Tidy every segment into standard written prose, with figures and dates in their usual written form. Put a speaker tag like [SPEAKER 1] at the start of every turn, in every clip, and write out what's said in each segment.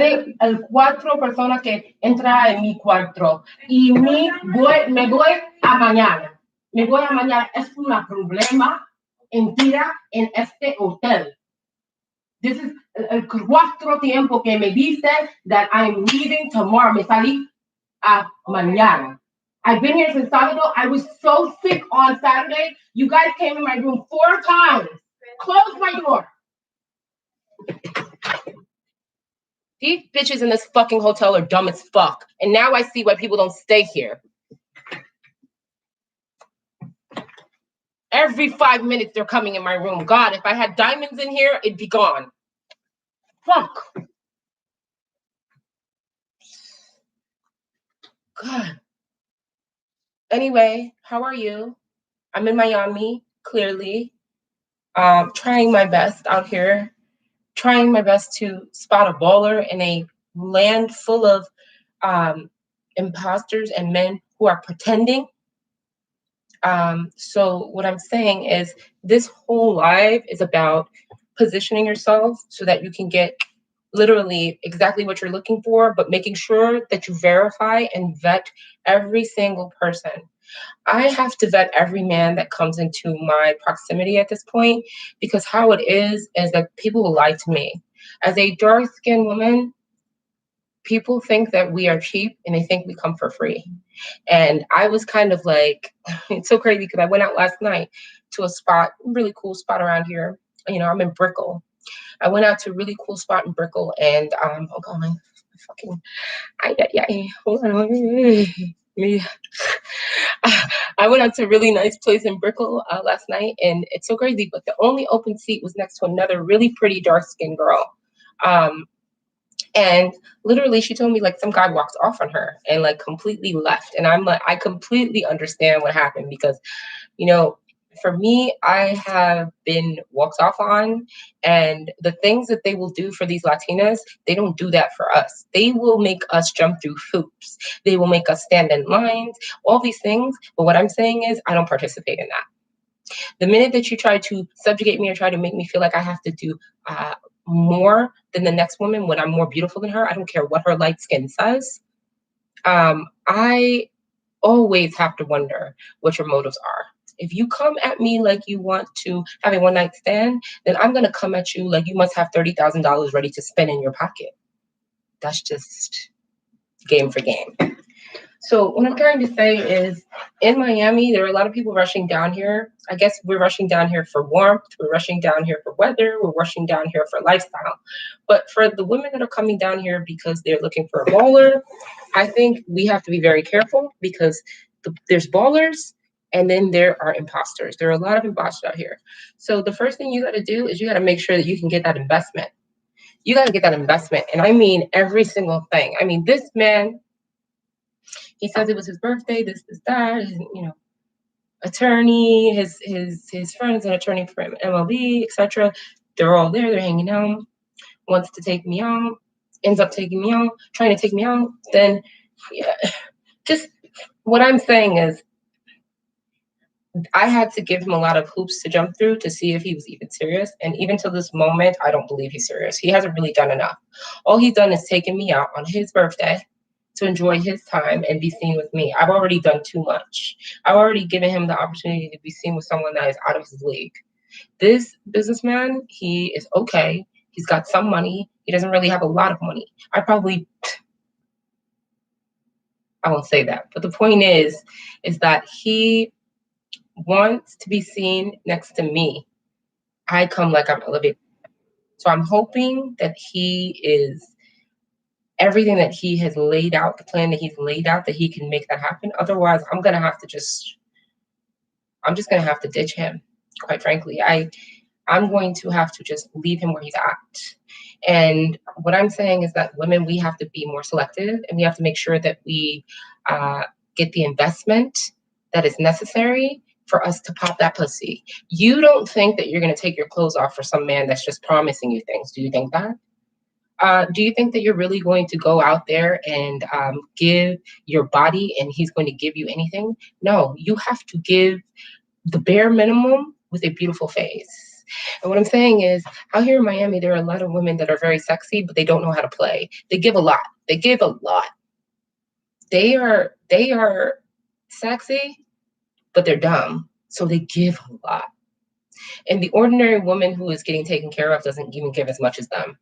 [SPEAKER 1] tiene el 4 personas que entra en mi cuarto y me voy a mañana. Me voy a mañana. Es un problema entera en este hotel. This is el 4 tiempo que me dice that I'm leaving tomorrow. Me salí a mañana. I've been here since Saturday. I was so sick on Saturday. You guys came in my room 4 times. Close my door. These bitches in this fucking hotel are dumb as fuck. And now I see why people don't stay here. Every 5 minutes they're coming in my room. God, if I had diamonds in here, it'd be gone. Fuck. God. Anyway, how are you? I'm in Miami, clearly. Trying my best out here. Trying my best to spot a baller in a land full of imposters and men who are pretending. So what I'm saying is this whole live is about positioning yourself so that you can get literally exactly what you're looking for, but making sure that you verify and vet every single person. I have to vet every man that comes into my proximity at this point, because how it is that people will lie to me. As a dark-skinned woman, people think that we are cheap and they think we come for free. And I was kind of like, it's so crazy because I went out last night to a spot, really cool spot around here. You know, I'm in Brickell. I went out to a really cool spot in Brickell, and oh god, my fucking, hold on, I went out to a really nice place in Brickell last night, and it's so crazy, but the only open seat was next to another really pretty dark-skinned girl. And literally she told me like some guy walked off on her and like completely left. And I'm like, I completely understand what happened because, you know, for me, I have been walked off on, and the things that they will do for these Latinas, they don't do that for us. They will make us jump through hoops. They will make us stand in lines, all these things. But what I'm saying is I don't participate in that. The minute that you try to subjugate me or try to make me feel like I have to do more than the next woman when I'm more beautiful than her, I don't care what her light skin says. I always have to wonder what your motives are. If you come at me like you want to have a one-night stand, then I'm going to come at you like you must have $30,000 ready to spend in your pocket. That's just game for game. So what I'm trying to say is, in Miami, there are a lot of people rushing down here. I guess we're rushing down here for warmth. We're rushing down here for weather. We're rushing down here for lifestyle. But for the women that are coming down here because they're looking for a baller, I think we have to be very careful because there's ballers and then there are imposters. There are a lot of imposters out here. So the first thing you got to do is you got to make sure that you can get that investment. You got to get that investment. And I mean every single thing. I mean, this man, he says it was his birthday, this, that, you know, attorney, his friend's an attorney for MLB, etc. They're all there, they're hanging out, wants to take me out, ends up taking me out, trying to take me out. Then, yeah, just what I'm saying is, I had to give him a lot of hoops to jump through to see if he was even serious. And even to this moment, I don't believe he's serious. He hasn't really done enough. All he's done is taken me out on his birthday to enjoy his time and be seen with me. I've already done too much. I've already given him the opportunity to be seen with someone that is out of his league. This businessman, he is okay. He's got some money. He doesn't really have a lot of money. I won't say that. But the point is that he wants to be seen next to me. I come like I'm elevated. So I'm hoping that he is everything that he has laid out, the plan that he's laid out, that he can make that happen. Otherwise, I'm just going to have to ditch him, quite frankly. I'm going to have to just leave him where he's at. And what I'm saying is that women, we have to be more selective, and we have to make sure that we get the investment that is necessary for us to pop that pussy. You don't think that you're going to take your clothes off for some man that's just promising you things. Do you think that? Do you think that you're really going to go out there and give your body and he's going to give you anything? No, you have to give the bare minimum with a beautiful face. this. And what I'm saying is, out here in Miami, there are a lot of women that are very sexy, but they don't know how to play. They give a lot. They give a lot. They are sexy, but they're dumb. So they give a lot. And the ordinary woman who is getting taken care of doesn't even give as much as them.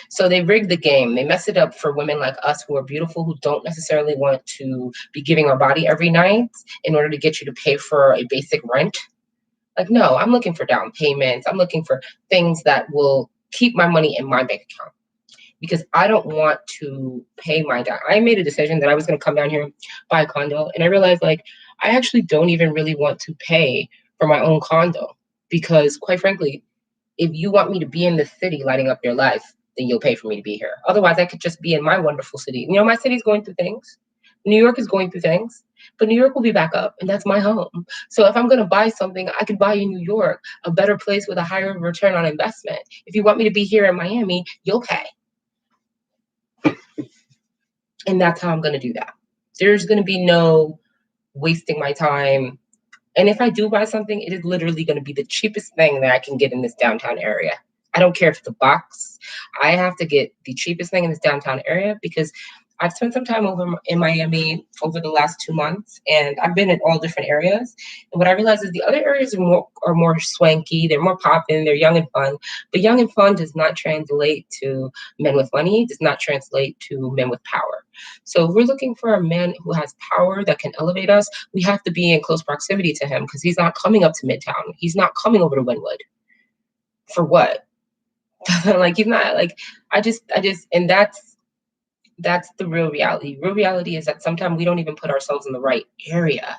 [SPEAKER 1] So they rig the game. They mess it up for women like us who are beautiful, who don't necessarily want to be giving our body every night in order to get you to pay for a basic rent. Like, no, I'm looking for down payments. I'm looking for things that will keep my money in my bank account because I don't want to pay my down. I made a decision that I was going to come down here, buy a condo, and I realized like I actually don't even really want to pay for my own condo because, quite frankly, if you want me to be in the city lighting up your life, then you'll pay for me to be here. Otherwise, I could just be in my wonderful city. You know, my city's going through things. New York is going through things, but New York will be back up, and that's my home. So if I'm going to buy something, I could buy in New York, a better place with a higher return on investment. If you want me to be here in Miami, you'll pay. And that's how I'm going to do that. There's going to be no wasting my time. And if I do buy something, it is literally going to be the cheapest thing that I can get in this downtown area. I don't care if it's a box. I have to get the cheapest thing in this downtown area because I've spent some time over in Miami over the last 2 months, and I've been in all different areas. And what I realized is the other areas are more swanky, they're more popping, they're young and fun. But young and fun does not translate to men with money, does not translate to men with power. So if we're looking for a man who has power that can elevate us, we have to be in close proximity to him because he's not coming up to Midtown. He's not coming over to Wynwood. For what? Like he's not like I just and that's the real reality. Real reality is that sometimes we don't even put ourselves in the right area.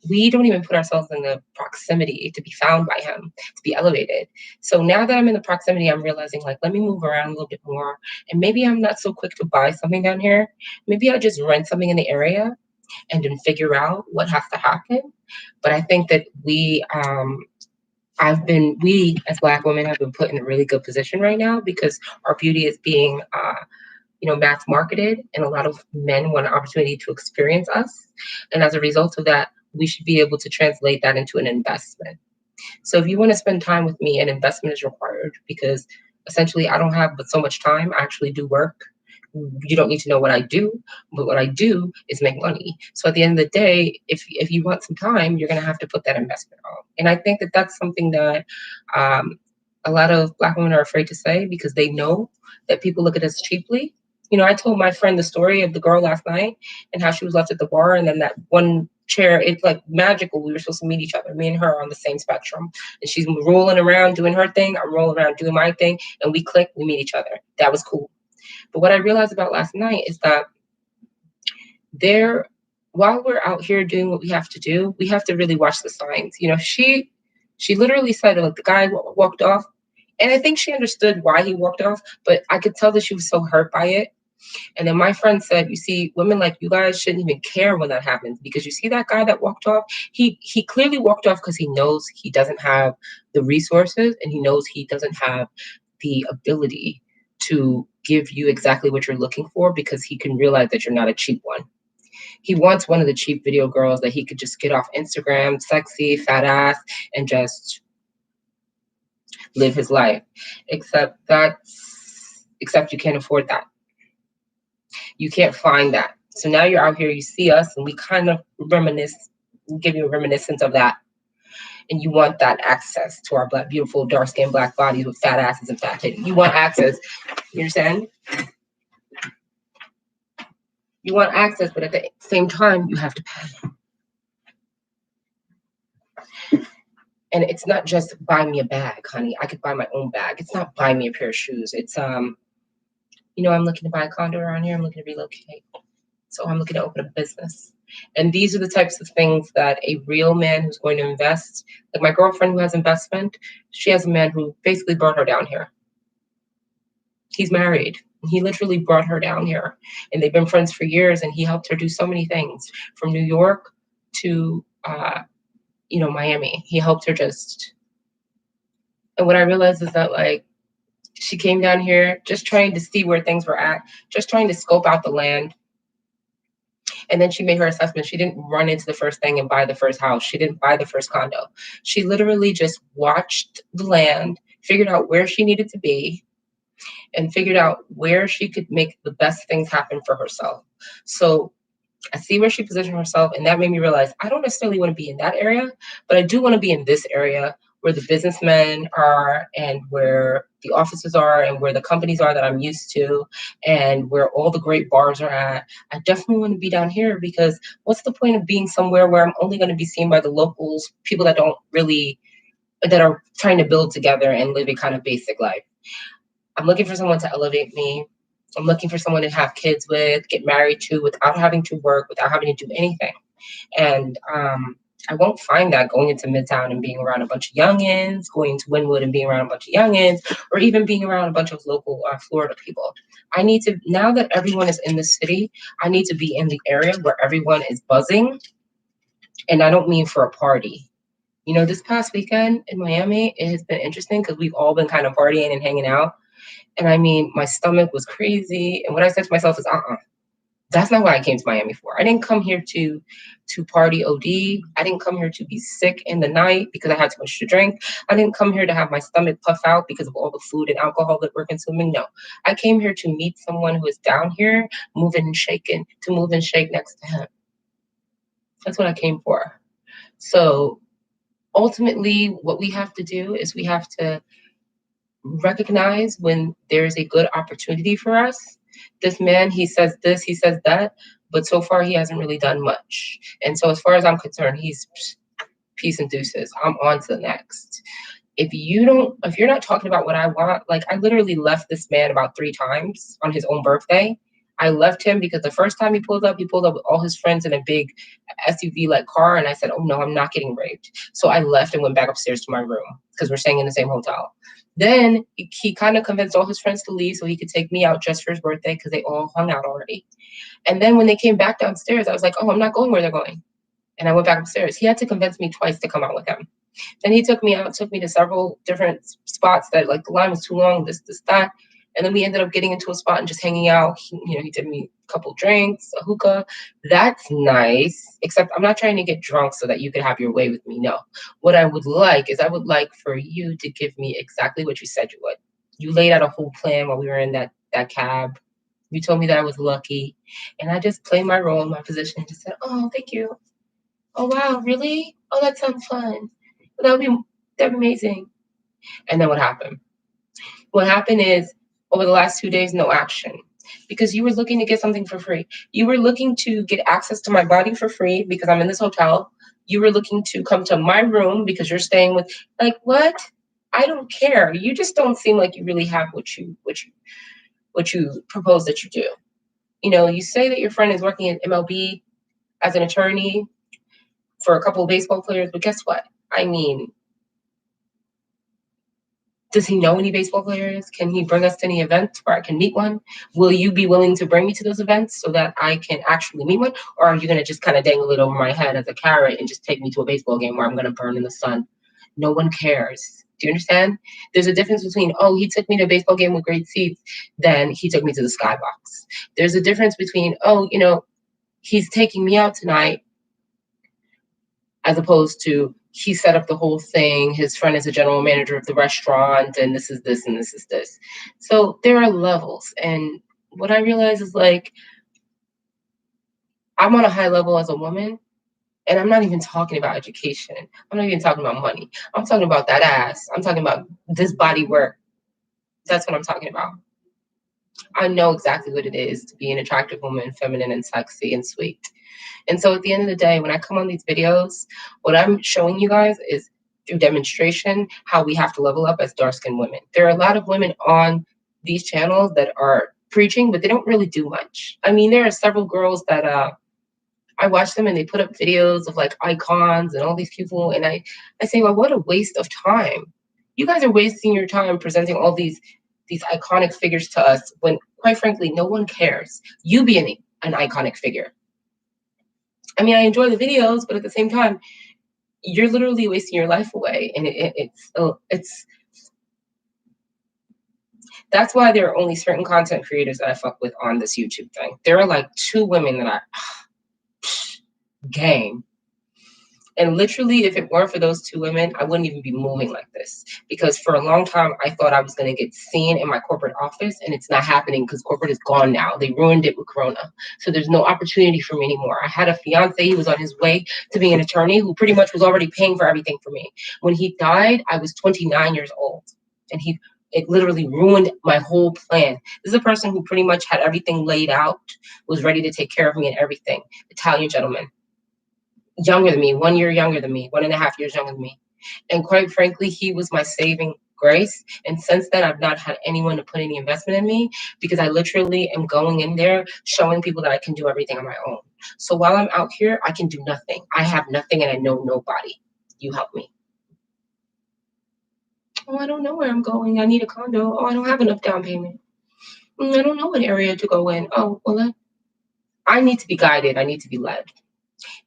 [SPEAKER 1] We don't even put ourselves in the proximity to be found by him, to be elevated. So now that I'm in the proximity, I'm realizing like, let me move around a little bit more. And maybe I'm not so quick to buy something down here. Maybe I'll just rent something in the area and then figure out what has to happen. But I think that we as Black women have been put in a really good position right now because our beauty is being mass marketed, and a lot of men want an opportunity to experience us. And as a result of that, we should be able to translate that into an investment. So if you want to spend time with me, an investment is required because essentially I don't have but so much time. I actually do work. You don't need to know what I do, but what I do is make money. So at the end of the day, if you want some time, you're going to have to put that investment on. And I think that that's something that um, a lot of Black women are afraid to say because they know that people look at us cheaply. You know, I told my friend the story of the girl last night and how she was left at the bar, and then that one chair, it's like magical. We were supposed to meet each other. Me and her are on the same spectrum. And she's rolling around doing her thing. I'm rolling around doing my thing. And we click, we meet each other. That was cool. But what I realized about last night is that there, while we're out here doing what we have to do, we have to really watch the signs. You know, she literally said, like, the guy walked off. And I think she understood why he walked off, but I could tell that she was so hurt by it. And then my friend said, "You see, women like you guys shouldn't even care when that happens because you see that guy that walked off. He clearly walked off because he knows he doesn't have the resources and he knows he doesn't have the ability to give you exactly what you're looking for because he can realize that you're not a cheap one. He wants one of the cheap video girls that he could just get off Instagram, sexy, fat ass, and just live his life. Except you can't afford that. You can't find that. So now you're out here, you see us, and we kind of give you a reminiscence of that. And you want that access to our black, beautiful, dark skinned black bodies with fat asses and fat titties. You want access. You understand? You want access, but at the same time, you have to pay. And it's not just buy me a bag, honey. I could buy my own bag. It's not buy me a pair of shoes. It's I'm looking to buy a condo around here. I'm looking to relocate. So I'm looking to open a business. And these are the types of things that a real man who's going to invest, like my girlfriend who has investment, she has a man who basically brought her down here. He's married. He literally brought her down here. And they've been friends for years, and he helped her do so many things from New York to Miami. He helped her and what I realized is that like she came down here just trying to see where things were at, just trying to scope out the land. And then she made her assessment. She didn't run into the first thing and buy the first house. She didn't buy the first condo. She literally just watched the land figured out where she needed to be, and figured out where she could make the best things happen for herself. So I see where she positioned herself, and that made me realize I don't necessarily want to be in that area, but I do want to be in this area where the businessmen are, and where the offices are, and where the companies are that I'm used to, and where all the great bars are at. I definitely want to be down here because what's the point of being somewhere where I'm only going to be seen by the locals, people that don't really, that are trying to build together and live a kind of basic life. I'm looking for someone to elevate me. I'm looking for someone to have kids with, get married to, without having to work, without having to do anything. And I won't find that going into Midtown and being around a bunch of youngins, going to Wynwood and being around a bunch of youngins, or even being around a bunch of local Florida people. I need to, now that everyone is in the city, I need to be in the area where everyone is buzzing. And I don't mean for a party. You know, this past weekend in Miami, it has been interesting because we've all been kind of partying and hanging out. And I mean, my stomach was crazy. And what I said to myself is, that's not what I came to Miami for. I didn't come here to party OD. I didn't come here to be sick in the night because I had too much to drink. I didn't come here to have my stomach puff out because of all the food and alcohol that we're consuming. No, I came here to meet someone who is down here, moving and shaking, to move and shake next to him. That's what I came for. So ultimately, what we have to do is we have to recognize when there's a good opportunity for us. This man, he says this, he says that, but so far he hasn't really done much. And so, as far as I'm concerned, he's peace and deuces. I'm on to the next. If you're not talking about what I want, like I literally left this man about 3 times on his own birthday. I left him because the first time he pulled up with all his friends in a big SUV like car. And I said, oh no, I'm not getting raped. So I left and went back upstairs to my room because we're staying in the same hotel. Then he kind of convinced all his friends to leave so he could take me out just for his birthday because they all hung out already. And then when they came back downstairs, I was like, oh, I'm not going where they're going. And I went back upstairs. He had to convince me twice to come out with him. Then he took me out, took me to several different spots that like the line was too long, this, that. And then we ended up getting into a spot and just hanging out. He did me a couple drinks, a hookah. That's nice. Except I'm not trying to get drunk so that you could have your way with me. No. What I would like is I would like for you to give me exactly what you said you would. You laid out a whole plan while we were in that cab. You told me that I was lucky. And I just played my role in my position and just said, oh, thank you. Oh wow, really? Oh, that sounds fun. That'd be amazing. And then what happened? What happened is over the last 2 days, no action. Because you were looking to get something for free. You were looking to get access to my body for free because I'm in this hotel. You were looking to come to my room because you're staying with like what? I don't care. You just don't seem like you really have what you propose that you do. You say that your friend is working in MLB as an attorney for a couple of baseball players, but guess what? I mean, does he know any baseball players? Can he bring us to any events where I can meet one? Will you be willing to bring me to those events so that I can actually meet one? Or are you going to just kind of dangle it over my head as a carrot and just take me to a baseball game where I'm going to burn in the sun? No one cares. Do you understand? There's a difference between, oh, he took me to a baseball game with great seats, then he took me to the skybox. There's a difference between, oh, he's taking me out tonight, as opposed to he set up the whole thing. His friend is a general manager of the restaurant, and this is this and this is this. So there are levels. And what I realize is like, I'm on a high level as a woman, and I'm not even talking about education. I'm not even talking about money. I'm talking about that ass. I'm talking about this body work. That's what I'm talking about. I know exactly what it is to be an attractive woman, feminine and sexy and sweet. And so at the end of the day, when I come on these videos, what I'm showing you guys is through demonstration how we have to level up as dark skinned women. There are a lot of women on these channels that are preaching, but they don't really do much. I mean, there are several girls that I watch them and they put up videos of like icons and all these people. And I say, well, what a waste of time. You guys are wasting your time presenting all these iconic figures to us when, quite frankly, no one cares. You be an iconic figure. I mean, I enjoy the videos, but at the same time, you're literally wasting your life away, and it's that's why there are only certain content creators that I fuck with on this YouTube thing. There are like 2 women that I gang. And literally, if it weren't for those two women, I wouldn't even be moving like this. Because for a long time, I thought I was going to get seen in my corporate office, and it's not happening because corporate is gone now. They ruined it with Corona. So there's no opportunity for me anymore. I had a fiance who was on his way to being an attorney who pretty much was already paying for everything for me. When he died, I was 29 years old, and it literally ruined my whole plan. This is a person who pretty much had everything laid out, was ready to take care of me and everything. Italian gentleman, younger than me, 1 year younger than me, 1.5 years younger than me. And quite frankly, he was my saving grace. And since then, I've not had anyone to put any investment in me because I literally am going in there showing people that I can do everything on my own. So while I'm out here, I can do nothing. I have nothing and I know nobody. You help me. Oh, I don't know where I'm going. I need a condo. Oh, I don't have enough down payment. I don't know what area to go in. Oh, well, I need to be guided. I need to be led.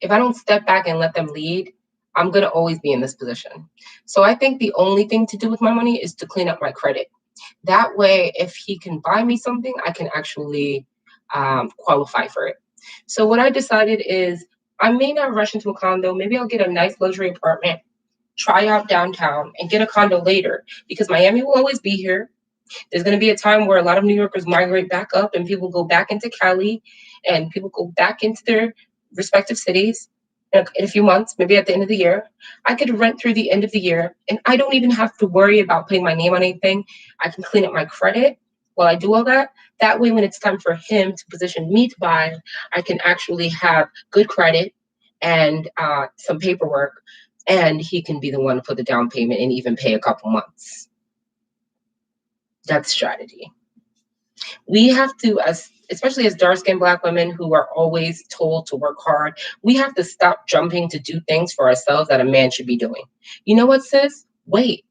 [SPEAKER 1] If I don't step back and let them lead, I'm going to always be in this position. So I think the only thing to do with my money is to clean up my credit. That way, if he can buy me something, I can actually qualify for it. So what I decided is I may not rush into a condo. Maybe I'll get a nice luxury apartment, try out downtown, and get a condo later because Miami will always be here. There's going to be a time where a lot of New Yorkers migrate back up and people go back into Cali and people go back into their respective cities in a few months, maybe at the end of the year. I could rent through the end of the year and I don't even have to worry about putting my name on anything. I can clean up my credit while I do all that. That way, when it's time for him to position me to buy, I can actually have good credit and some paperwork, and he can be the one to put the down payment and even pay a couple months. That's strategy. We have to, as especially as dark-skinned Black women who are always told to work hard, we have to stop jumping to do things for ourselves that a man should be doing. You know what, sis? Wait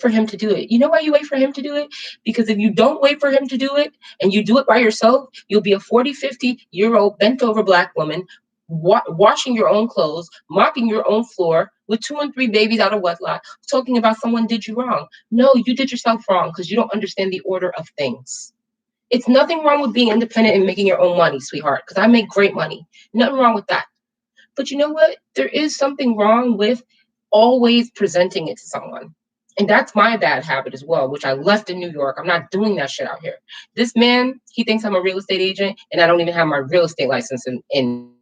[SPEAKER 1] for him to do it. You know why you wait for him to do it? Because if you don't wait for him to do it and you do it by yourself, you'll be a 40, 50-year-old bent over Black woman washing your own clothes, mopping your own floor with 2 and 3 babies out of wedlock, talking about someone did you wrong. No, you did yourself wrong because you don't understand the order of things. It's nothing wrong with being independent and making your own money, sweetheart, because I make great money. Nothing wrong with that. But you know what? There is something wrong with always presenting it to someone. And that's my bad habit as well, which I left in New York. I'm not doing that shit out here. This man, he thinks I'm a real estate agent, and I don't even have my real estate license in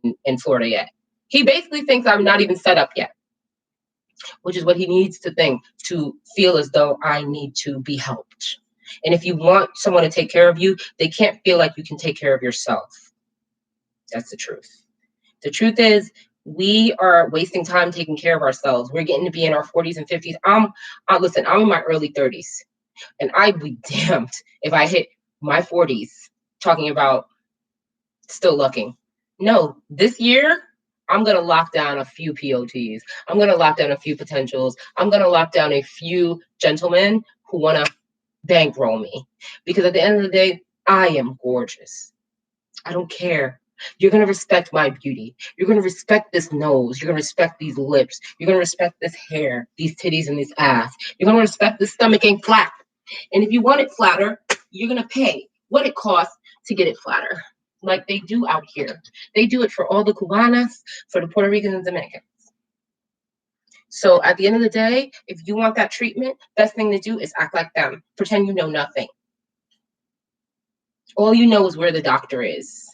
[SPEAKER 1] Florida yet. He basically thinks I'm not even set up yet, which is what he needs to think to feel as though I need to be helped. And if you want someone to take care of you, they can't feel like you can take care of yourself. That's the truth. The truth is, we are wasting time taking care of ourselves. We're getting to be in our 40s and 50s. Listen, I'm in my early 30s, and I'd be damned if I hit my 40s talking about still looking. No, this year, I'm going to lock down a few POTs. I'm going to lock down a few potentials. I'm going to lock down a few gentlemen who want to bankroll me. Because at the end of the day, I am gorgeous. I don't care. You're going to respect my beauty. You're going to respect this nose. You're going to respect these lips. You're going to respect this hair, these titties, and this ass. You're going to respect this stomach ain't flat. And if you want it flatter, you're going to pay what it costs to get it flatter, like they do out here. They do it for all the Cubanas, for the Puerto Ricans and Dominicans. So at the end of the day, if you want that treatment, best thing to do is act like them. Pretend you know nothing. All you know is where the doctor is.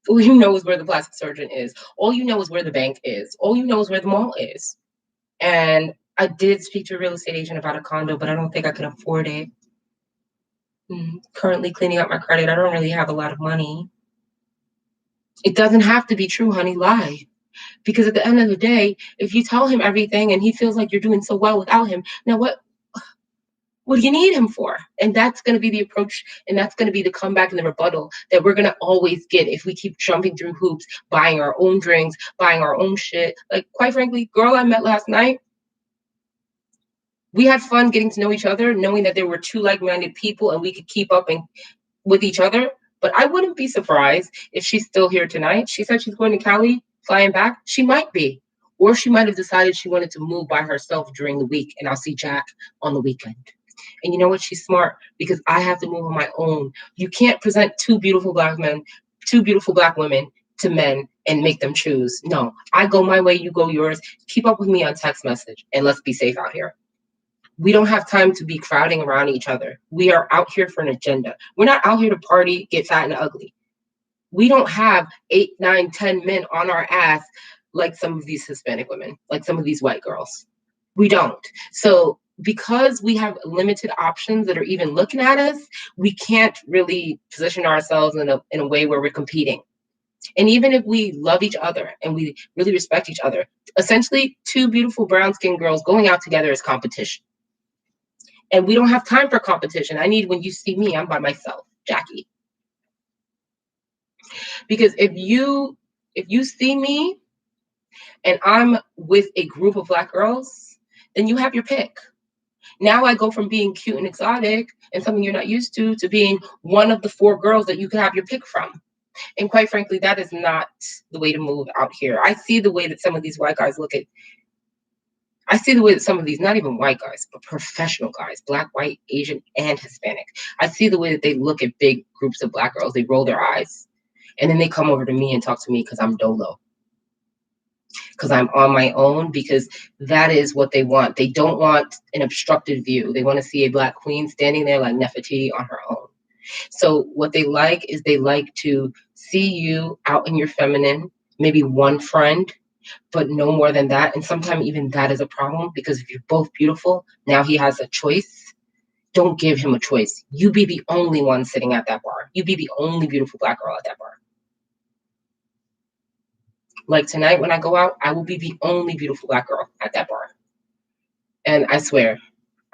[SPEAKER 1] All you know is where the plastic surgeon is. All you know is where the bank is. All you know is where the mall is. And I did speak to a real estate agent about a condo, but I don't think I can afford it. Currently cleaning up my credit. I don't really have a lot of money. It doesn't have to be true, honey. Lie. Because at the end of the day, if you tell him everything and he feels like you're doing so well without him, now what do you need him for? And that's going to be the approach, and that's going to be the comeback and the rebuttal that we're going to always get if we keep jumping through hoops, buying our own drinks, buying our own shit. Like, quite frankly, girl I met last night, we had fun getting to know each other, knowing that there were two like-minded people and we could keep up with each other. But I wouldn't be surprised if she's still here tonight. She said she's going to Cali, flying back. She might be. Or she might have decided she wanted to move by herself during the week, and I'll see Jack on the weekend. And you know what? She's smart because I have to move on my own. You can't present two beautiful Black men, two beautiful Black women to men and make them choose. No, I go my way, you go yours. Keep up with me on text message and let's be safe out here. We don't have time to be crowding around each other. We are out here for an agenda. We're not out here to party, get fat and ugly. We don't have 8, 9, 10 men on our ass like some of these Hispanic women, like some of these white girls. We don't. So because we have limited options that are even looking at us, we can't really position ourselves in a way where we're competing. And even if we love each other and we really respect each other, essentially two beautiful brown skinned girls going out together is competition. And we don't have time for competition. I need, when you see me, I'm by myself, Jackie. Because if you see me and I'm with a group of Black girls, then you have your pick. Now I go from being cute and exotic and something you're not used to being one of the 4 girls that you can have your pick from. And quite frankly, that is not the way to move out here. I see the way that some of these white guys look at, I see the way that some of these, not even white guys, but professional guys, Black, white, Asian, and Hispanic. I see the way that they look at big groups of Black girls. They roll their eyes. And then they come over to me and talk to me because I'm dolo. Because I'm on my own, because that is what they want. They don't want an obstructed view. They want to see a Black queen standing there like Nefertiti on her own. So what they like is they like to see you out in your feminine, maybe one friend, but no more than that. And sometimes even that is a problem, because if you're both beautiful, now he has a choice. Don't give him a choice. You be the only one sitting at that bar. You be the only beautiful Black girl at that bar. Like tonight when I go out, I will be the only beautiful Black girl at that bar. And I swear,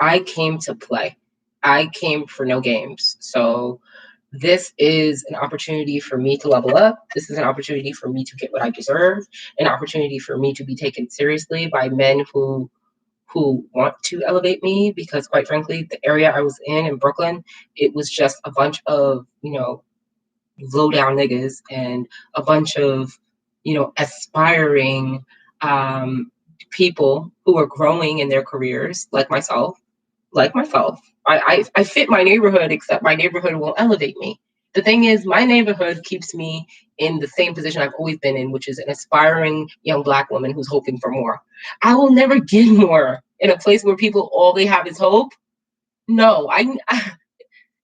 [SPEAKER 1] I came to play. I came for no games. So this is an opportunity for me to level up. This is an opportunity for me to get what I deserve, an opportunity for me to be taken seriously by men who want to elevate me, because quite frankly, the area I was in Brooklyn, it was just a bunch of, low down niggas and a bunch of, aspiring people who are growing in their careers, like myself. I fit my neighborhood, except my neighborhood won't elevate me. The thing is, my neighborhood keeps me in the same position I've always been in, which is an aspiring young Black woman who's hoping for more. I will never give more in a place where people, all they have is hope. No,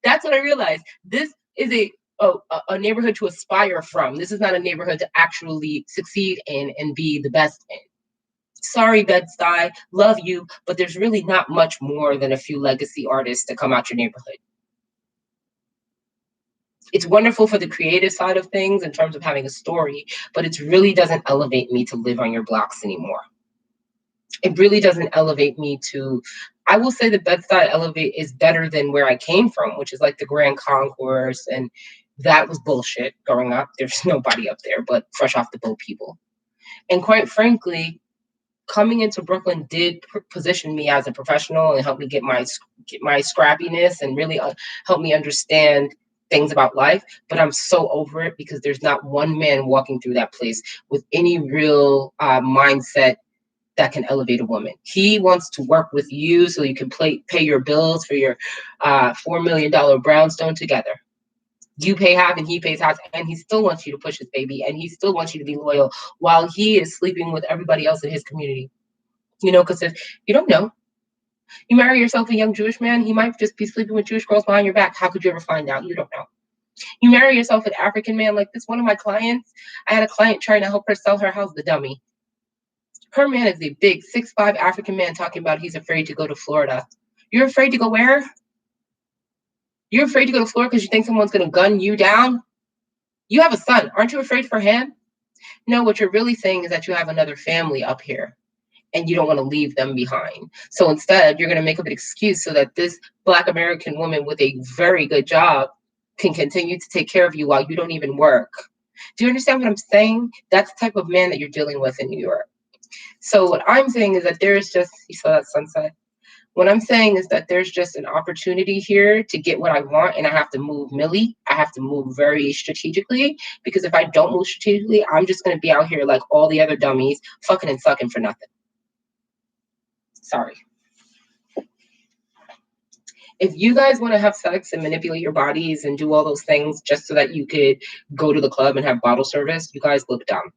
[SPEAKER 1] that's what I realized. This is a neighborhood to aspire from. This is not a neighborhood to actually succeed in and be the best in. Sorry, Bed-Stuy, love you, but there's really not much more than a few legacy artists that come out your neighborhood. It's wonderful for the creative side of things in terms of having a story, but it really doesn't elevate me to live on your blocks anymore. It really doesn't elevate me to, I will say the Bed-Stuy elevate is better than where I came from, which is like the Grand Concourse, and that was bullshit growing up. There's nobody up there but fresh off the boat people. And quite frankly, coming into Brooklyn did position me as a professional and help me get my scrappiness and really help me understand things about life. But I'm so over it because there's not one man walking through that place with any real mindset that can elevate a woman. He wants to work with you so you can pay your bills for your $4 million brownstone together. You pay half and he pays half, and he still wants you to push his baby, and he still wants you to be loyal while he is sleeping with everybody else in his community. Because if you don't know, you marry yourself a young Jewish man, he might just be sleeping with Jewish girls behind your back. How could you ever find out? You don't know. You marry yourself an African man like this. One of my clients, I had a client trying to help her sell her house, the dummy. Her man is a big 6'5" African man talking about he's afraid to go to Florida. You're afraid to go where? You're afraid to go to Florida because you think someone's going to gun you down? You have a son. Aren't you afraid for him? No, what you're really saying is that you have another family up here and you don't want to leave them behind. So instead, you're going to make up an excuse so that this Black American woman with a very good job can continue to take care of you while you don't even work. Do you understand what I'm saying? That's the type of man that you're dealing with in New York. So what I'm saying is that there's just, you saw that sunset? What I'm saying is that there's just an opportunity here to get what I want, and I have to move Millie. I have to move very strategically, because if I don't move strategically, I'm just going to be out here like all the other dummies, fucking and sucking for nothing. Sorry. If you guys want to have sex and manipulate your bodies and do all those things just so that you could go to the club and have bottle service, you guys look dumb.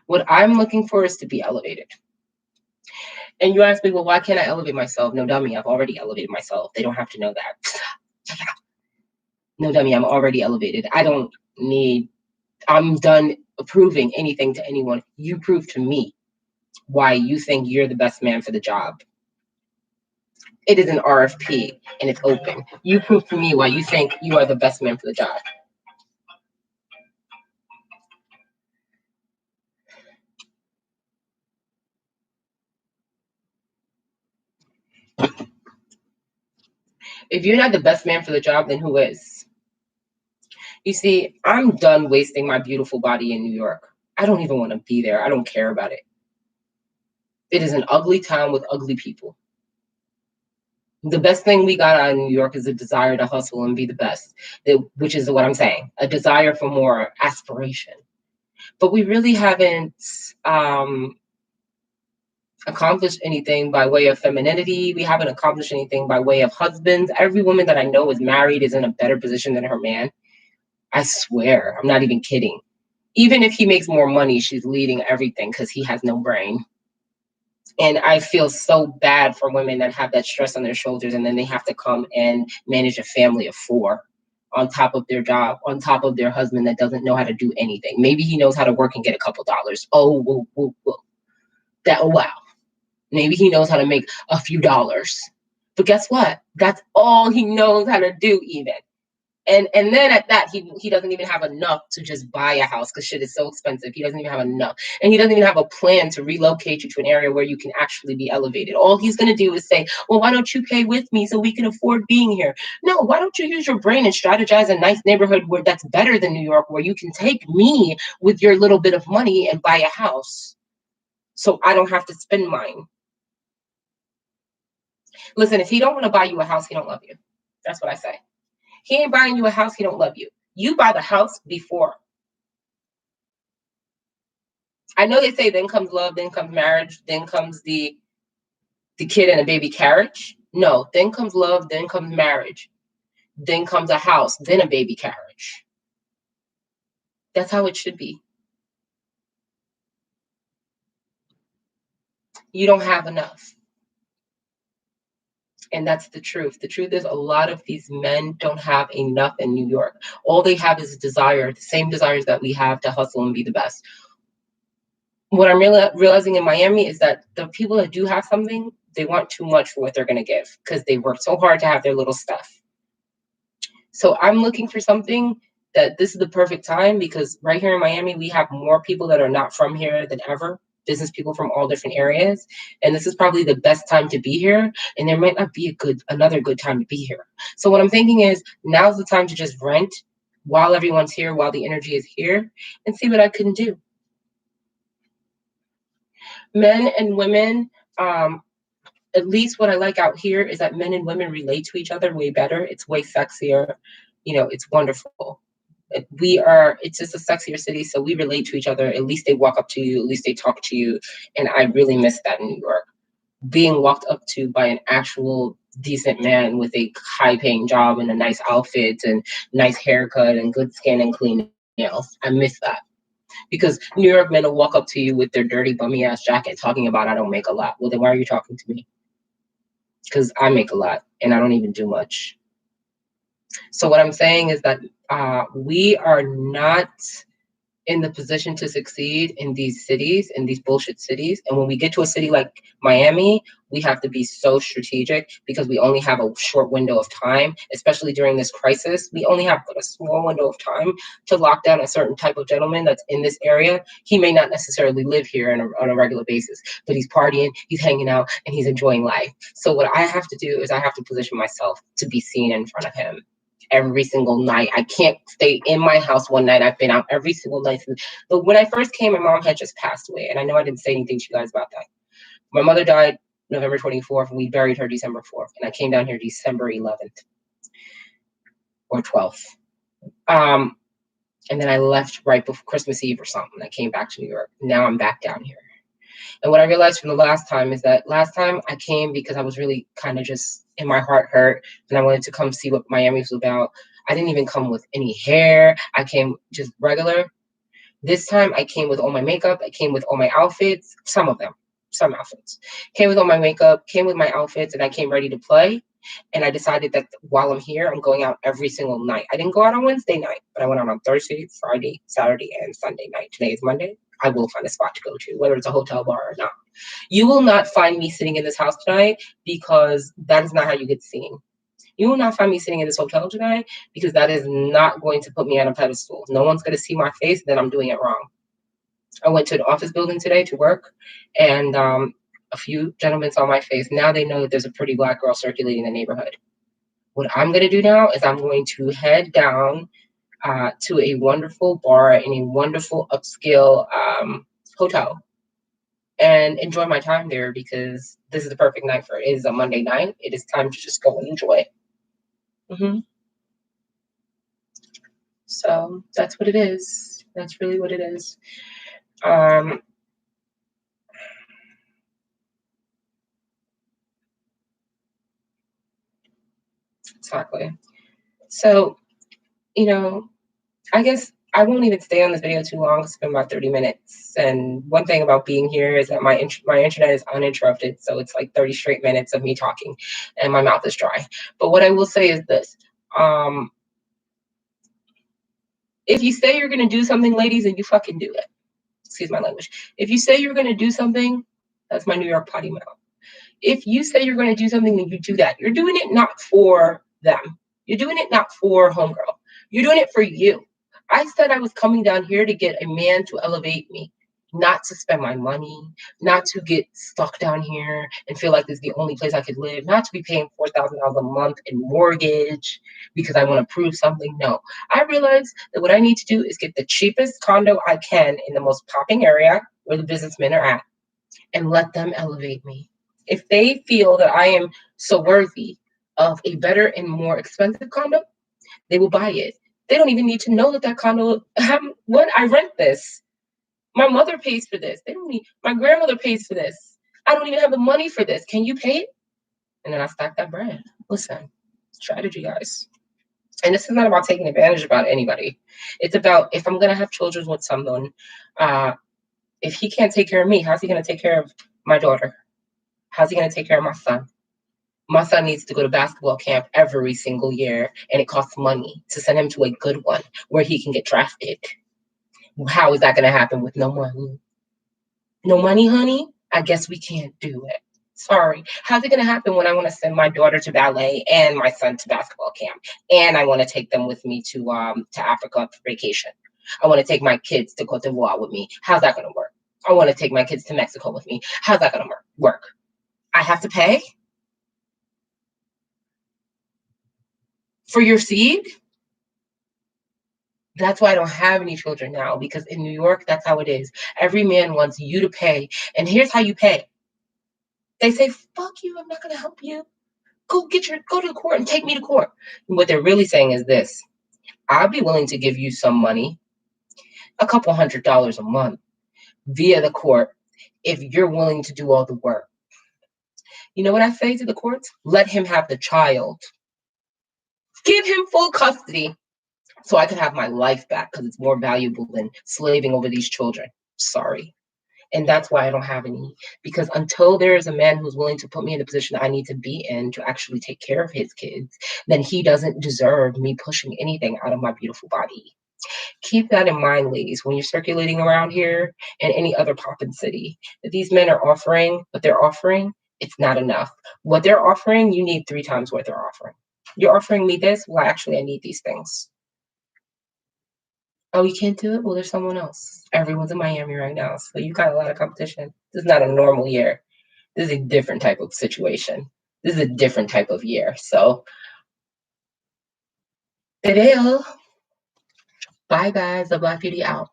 [SPEAKER 1] What I'm looking for is to be elevated. And you ask me, well, why can't I elevate myself? No, dummy, I've already elevated myself. They don't have to know that. No, dummy, I'm already elevated. I'm done proving anything to anyone. You prove to me why you think you're the best man for the job. It is an RFP and it's open. You prove to me why you think you are the best man for the job. If you're not the best man for the job, then who is? You see, I'm done wasting my beautiful body in New York. I don't even want to be there. I don't care about it. It is an ugly town with ugly people. The best thing we got out of New York is a desire to hustle and be the best, which is what I'm saying, a desire for more aspiration. But we really haven't accomplished anything by way of femininity. We haven't accomplished anything by way of husbands. Every woman that I know is married is in a better position than her man. I swear, I'm not even kidding. Even if he makes more money, she's leading everything because he has no brain. And I feel so bad for women that have that stress on their shoulders and then they have to come and manage a family of four on top of their job, on top of their husband that doesn't know how to do anything. Maybe he knows how to work and get a couple dollars. Oh, whoa, whoa, whoa. Wow. Maybe he knows how to make a few dollars. But guess what? That's all he knows how to do, even. And then at that, he doesn't even have enough to just buy a house because shit is so expensive. He doesn't even have enough. And he doesn't even have a plan to relocate you to an area where you can actually be elevated. All he's going to do is say, well, why don't you pay with me so we can afford being here? No, why don't you use your brain and strategize a nice neighborhood where that's better than New York, where you can take me with your little bit of money and buy a house so I don't have to spend mine. Listen, if he don't want to buy you a house, he don't love you. That's what I say. He ain't buying you a house, he don't love you. You buy the house before. I know they say then comes love, then comes marriage, then comes the kid and a baby carriage. No, then comes love, then comes marriage, then comes a house, then a baby carriage. That's how it should be. You don't have enough. And that's the truth. The truth is a lot of these men don't have enough in New York. All they have is a desire, the same desires that we have to hustle and be the best. What I'm realizing in Miami is that the people that do have something, they want too much for what they're going to give because they work so hard to have their little stuff. So I'm looking for something that this is the perfect time because right here in Miami, we have more people that are not from here than ever, business people from all different areas. And this is probably the best time to be here. And there might not be another good time to be here. So what I'm thinking is now's the time to just rent while everyone's here, while the energy is here, and see what I can do. Men and women, at least what I like out here is that men and women relate to each other way better. It's way sexier. It's wonderful. It's just a sexier city, so we relate to each other. At least they walk up to you, at least they talk to you. And I really miss that in New York. Being walked up to by an actual decent man with a high paying job and a nice outfit and nice haircut and good skin and clean nails. I miss that. Because New York men will walk up to you with their dirty bummy ass jacket talking about I don't make a lot. Well, then why are you talking to me? Because I make a lot and I don't even do much. So what I'm saying is that we are not in the position to succeed in these cities, in these bullshit cities. And when we get to a city like Miami, we have to be so strategic because we only have a short window of time, especially during this crisis. We only have a small window of time to lock down a certain type of gentleman that's in this area. He may not necessarily live here on a regular basis, but he's partying, he's hanging out, and he's enjoying life. So what I have to do is I have to position myself to be seen in front of him every single night. I can't stay in my house one night. I've been out every single night. But when I first came, my mom had just passed away. And I know I didn't say anything to you guys about that. My mother died November 24th, and we buried her December 4th. And I came down here December 11th or 12th. And then I left right before Christmas Eve or something. I came back to New York. Now I'm back down here. And what I realized from the last time is that last time I came because I was really kind of just in my heart hurt and I wanted to come see what Miami was about. I didn't even come with any hair. I came just regular. This time I came with all my makeup. I came with all my outfits, some of them, some outfits. Came with all my makeup, came with my outfits, and I came ready to play. And I decided that while I'm here, I'm going out every single night. I didn't go out on Wednesday night, but I went out on Thursday, Friday, Saturday, and Sunday night. Today is Monday. I will find a spot to go to, whether it's a hotel bar or not. You will not find me sitting in this house tonight because that is not how you get seen. You will not find me sitting in this hotel tonight because that is not going to put me on a pedestal. No one's going to see my face that I'm doing it wrong. I went to an office building today to work, and a few gentlemen saw my face. Now they know that there's a pretty black girl circulating in the neighborhood. What I'm going to do now is I'm going to head down to a wonderful bar in a wonderful upscale hotel and enjoy my time there because this is the perfect night for it. It is a Monday night. It is time to just go and enjoy. Hmm. So that's what it is. That's really what it is. Um, exactly. So, you know, I guess I won't even stay on this video too long. It's been about 30 minutes. And one thing about being here is that my internet is uninterrupted. So it's like 30 straight minutes of me talking and my mouth is dry. But what I will say is this. Um, if you say you're going to do something, ladies, and you fucking do it. Excuse my language. If you say you're going to do something, that's my New York potty mouth. If you say you're going to do something and you do that, you're doing it not for them. You're doing it not for homegirl. You're doing it for you. I said I was coming down here to get a man to elevate me, not to spend my money, not to get stuck down here and feel like this is the only place I could live, not to be paying $4,000 a month in mortgage because I want to prove something. No, I realized that what I need to do is get the cheapest condo I can in the most popping area where the businessmen are at and let them elevate me. If they feel that I am so worthy of a better and more expensive condo, they will buy it. They don't even need to know that that condo. What I rent this. My mother pays for this. They don't need. My grandmother pays for this. I don't even have the money for this. Can you pay it? And then I stack that bread. Listen, strategy, guys. And this is not about taking advantage about anybody. It's about if I'm gonna have children with someone, uh, if he can't take care of me, how's he gonna take care of my daughter? How's he gonna take care of my son? My son needs to go to basketball camp every single year, and it costs money to send him to a good one where he can get drafted. How is that going to happen with no money? No money, honey? I guess we can't do it. Sorry. How's it going to happen when I want to send my daughter to ballet and my son to basketball camp, and I want to take them with me to Africa for vacation? I want to take my kids to Cote d'Ivoire with me. How's that going to work? I want to take my kids to Mexico with me. How's that going to work? I have to pay for your seed? That's why I don't have any children now because in New York, that's how it is. Every man wants you to pay. And here's how you pay. They say, fuck you, I'm not gonna help you. Go to the court and take me to court. And what they're really saying is this. I'll be willing to give you some money, a couple $100 a month via the court if you're willing to do all the work. You know what I say to the courts? Let him have the child. Give him full custody so I can have my life back because it's more valuable than slaving over these children. Sorry. And that's why I don't have any. Because until there is a man who's willing to put me in the position I need to be in to actually take care of his kids, then he doesn't deserve me pushing anything out of my beautiful body. Keep that in mind, ladies, when you're circulating around here and any other poppin' city. That these men are offering what they're offering, it's not enough. What they're offering, you need 3 times what they're offering. You're offering me this? Well, actually, I need these things. Oh, you can't do it? Well, there's someone else. Everyone's in Miami right now, so you got a lot of competition. This is not a normal year. This is a different type of situation. This is a different type of year. So, video. Bye, guys. The Black Beauty out.